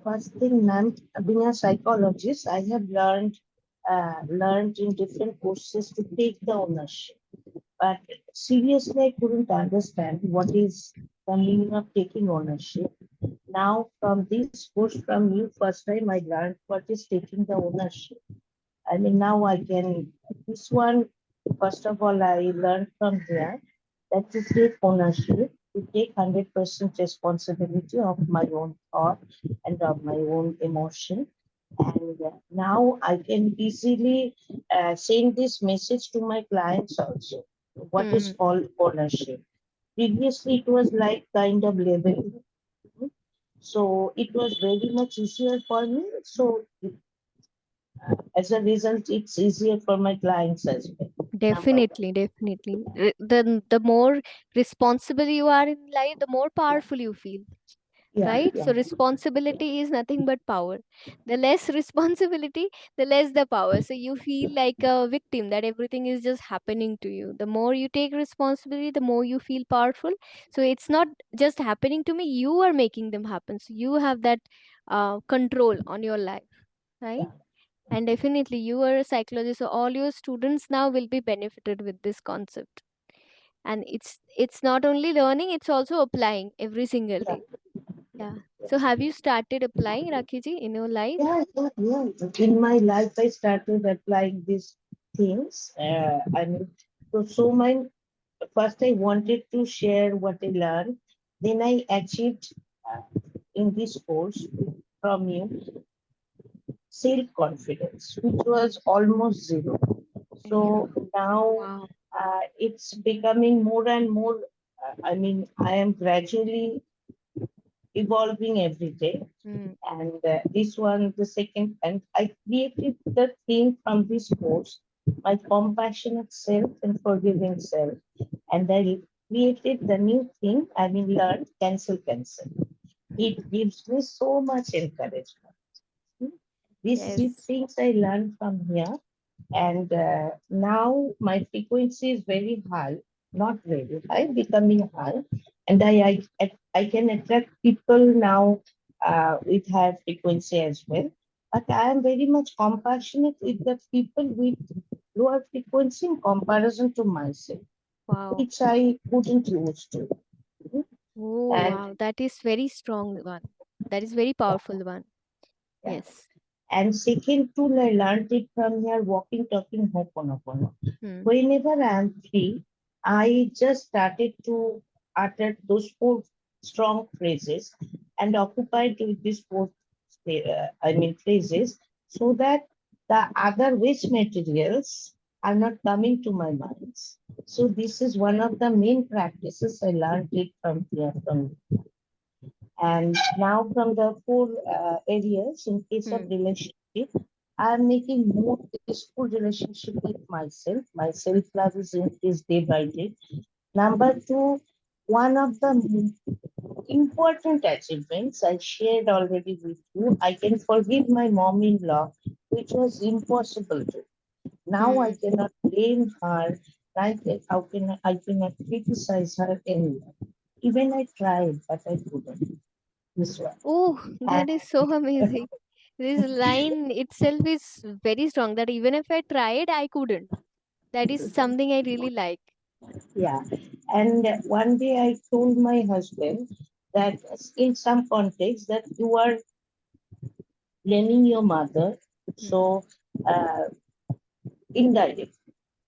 first thing, ma'am, being a psychologist, I have learned in different courses to take the ownership. But seriously, I couldn't understand what is the meaning of taking ownership. Now, from this course from you, first time I learned what is taking the ownership. I mean, now I can, this one, first of all, I learned from here that to take ownership, to take 100% responsibility of my own thought and of my own emotion. And now I can easily send this message to my clients also. What is Hmm. called ownership? Previously, it was like kind of labeling. So it was very much easier for me. So as a result, it's easier for my clients as well. Number one. Definitely, definitely. The more responsible you are in life, the more Yeah, powerful you feel. yeah, Right? yeah, So responsibility is nothing but power. The less responsibility, the less the power. So you feel like a victim that everything is just happening to you. The more you take responsibility, the more you feel powerful. So it's not just happening to me, you are making them happen. So you have that control on your life, right? yeah, And definitely you are a psychologist, so all your students now will be benefited with this concept. And it's not only learning, it's also applying every single yeah. day. Yeah. So Yes. have you started applying, Rakiji, in your life? Yeah, yeah, yeah. In my life, I started applying these things. I mean, so my first I wanted to share what I learned. Then I achieved uh, in this course from you self-confidence, which was almost zero. Yeah. So now Wow. it's becoming more and more. I mean, I am gradually evolving every day. Mm. And this one, the second, and I created the theme from this course, my compassionate self and forgiving self. And I created the new thing, I mean, learned cancel. It gives me so much encouragement. These three Yes. things I learned from here, and now my frequency is very high, not very high, becoming high, and I can attract people now with higher frequency as well. But I am very much compassionate with the people with lower frequency in comparison to myself, Wow. which I couldn't used to. Oh, And wow. That is very strong one. That is very yeah, powerful one. yeah. Yes. And second tool, I learned it from here, walking, talking, oponopono. Hmm. Whenever I am free, I just started to utter those four strong phrases and occupied with these four, phrases, so that the other waste materials are not coming to my mind. So this is one of the main practices I learned it from here from. And now from the four areas, in case of Hmm. relationship, I'm making more peaceful relationship with myself. My self-love is increased day by day. Number two, one of the important achievements I shared already with you, I can forgive my mom-in-law, which was impossible to. Now I Hmm. cannot blame her. Like I cannot criticize her anymore. Even I tried, but I couldn't. This one. Oh, And that is so amazing. This line itself is very strong that even if I tried, I couldn't. That is something I really like. yeah, and one day I told my husband that in some context that you are blaming your mother, Hmm. so uh, indirect.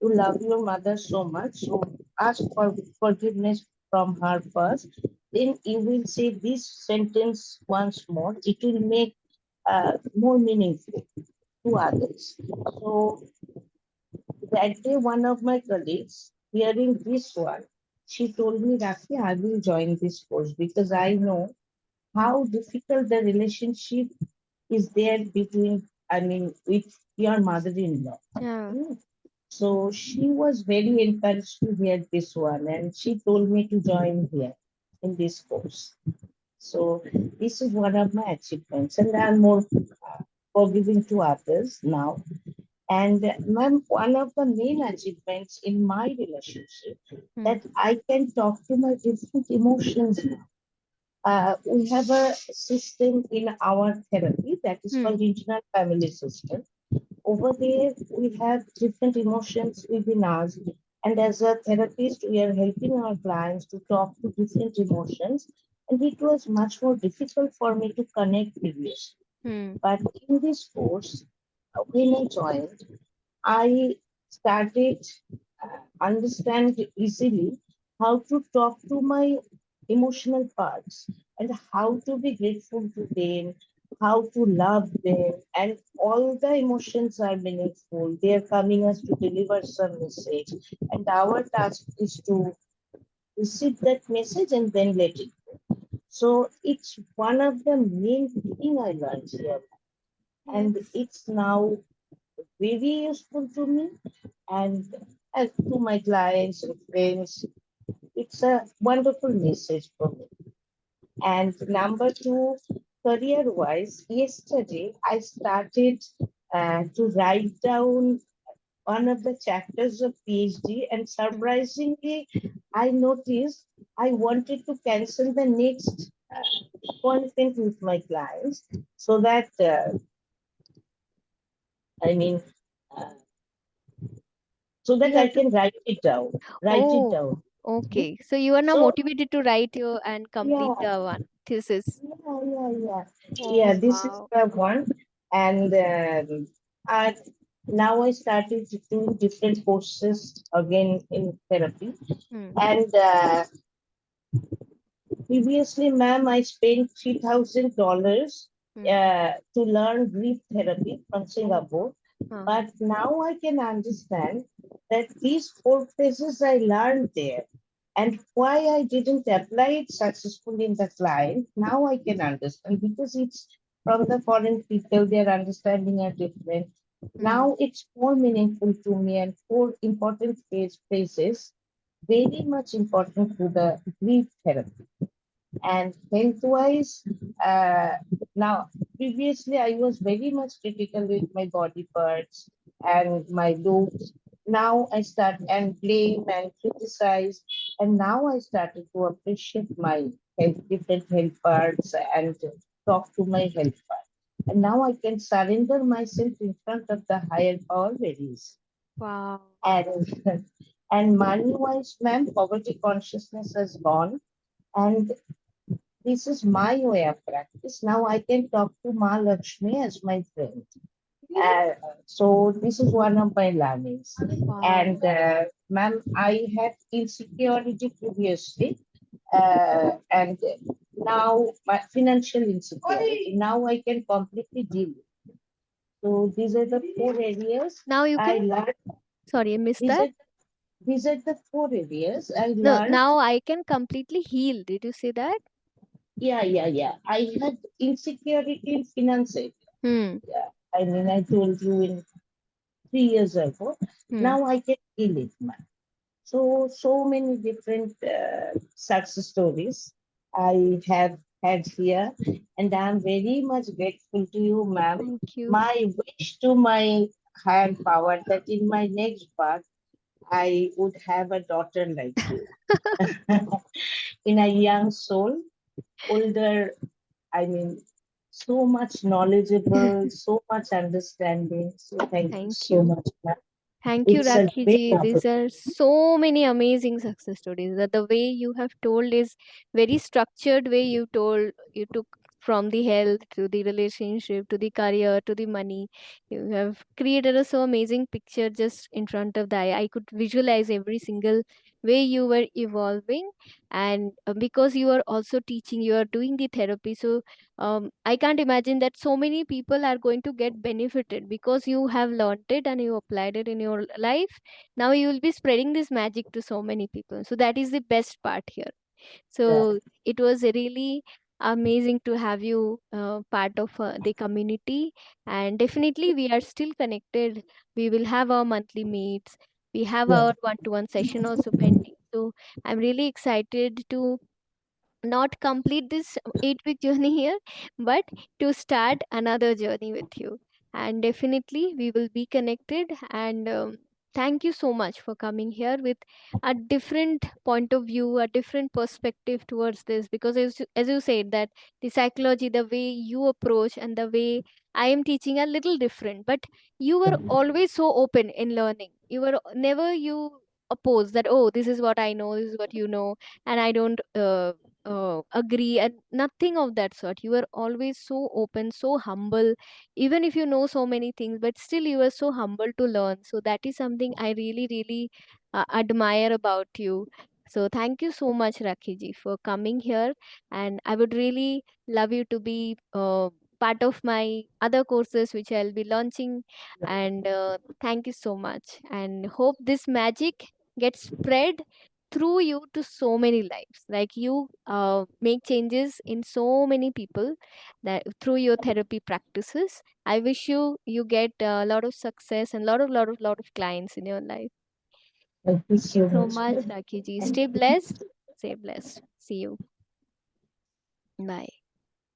You love your mother so much, so ask for forgiveness from her first. Then you will say this sentence once more. It will make more meaningful to others. So that day, one of my colleagues, hearing this one, she told me, Rafi, I will join this course because I know how difficult the relationship is there between, I mean, with your mother-in-law. Yeah. Mm. So she was very encouraged to hear this one, and she told me to join here in this course. So this is one of my achievements, and I'm more forgiving to others now. And ma'am, one of the main achievements in my relationship Hmm. that I can talk to my different emotions now. We have a system in our therapy that is Hmm. called regional family system. Over there, we have different emotions within us. And as a therapist, we are helping our clients to talk to different emotions. And it was much more difficult for me to connect previously. Hmm. But in this course, when I joined, I started understand easily how to talk to my emotional parts and how to be grateful to them, how to love them, and all the emotions are meaningful. They are coming us to deliver some message, and our task is to receive that message and then let it. So it's one of the main thing I learned here, and Yes. it's now very useful to me and to my clients and friends. It's a wonderful message for me. And number two, career wise, yesterday I started to write down one of the chapters of PhD, and Hmm. surprisingly, I noticed I wanted to cancel the next appointment with my clients so that I mean, uh, so You that I have to. can write it down. Write it Oh, down. okay. So you are now So motivated to write your and complete yeah, the one thesis. yeah. Yeah, Oh, this is wow. the one. And I, now I started to do different courses again in therapy. Hmm. And previously, ma'am, I spent $3,000 Hmm. to learn grief therapy from Oh. Singapore. Uh-huh. But now I can understand that these four phases I learned there and why I didn't apply it successfully in the client. Now I can understand because it's from the foreign people, their understanding are different. Hmm. Now it's more meaningful to me, and four important phases very much important to the grief therapy. And health wise, uh, now previously I was very much critical with my body parts and my looks. Now I start and blame and criticize, and now I started to appreciate my health, different health parts and talk to my health part. And now I can surrender myself in front of the higher power very easy. Wow. And and money wise, ma'am, poverty consciousness has gone, and this is my way of practice. Now I can talk to Ma Lakshmi as my friend. Uh, so this is one of my learnings. Wow. And ma'am, I had insecurity previously, and now my financial insecurity. Now I can completely deal with. So these are the four areas Now you I can. learned. Sorry, I missed These that. are these are the four areas I No, learned. now I can completely heal. Did you say that? Yeah. I had insecurity in finance. Hmm. Yeah, I mean, I told you in 3 years ago. Hmm. Now I can feel it, man. So many different success stories I have had here, and I'm very much grateful to you, ma'am. Thank you. My wish to my higher power that in my next birth I would have a daughter like you, in a young soul, older. I mean, so much knowledgeable, so much understanding. So thank you Thank so you. much, ma'am. Thank you, It's a Rakhi great ji. These opportunity. are so many amazing success stories. That the way you have told is very structured way you took from the health to the relationship to the career to the money. You have created a so amazing picture just in front of the eye. I could visualize every single way you were evolving, and because you are also teaching, you are doing the therapy. So I can't imagine that so many people are going to get benefited because you have learned it and you applied it in your life. Now you will be spreading this magic to so many people. So that is the best part here. Yeah, So it was really amazing to have you part of the community, and definitely we are still connected. We will have our monthly meets. We have yeah, our one-to-one session also pending. So I'm really excited to not complete this 8 week journey here, but to start another journey with you. And definitely we will be connected. And thank you so much for coming here with a different point of view, a different perspective towards this. Because as you said, that the psychology, the way you approach and the way I am teaching are little different. But you were always so open in learning. You were never you oppose that, oh, this is what I know, this is what you know, and I don't agree, and nothing of that sort. You were always so open, so humble, even if you know so many things, but still you are so humble to learn. So that is something I really really admire about you. So thank you so much, Rakhi ji, for coming here, and I would really love you to be part of my other courses which I'll be launching. And thank you so much, and hope this magic gets spread through you to so many lives, like you make changes in so many people that through your therapy practices. I wish you get a lot of success and lot of clients in your life. Thank you Thank you so so much. much, Rakhi ji. Thank Stay you. blessed. Stay blessed. See you. Bye.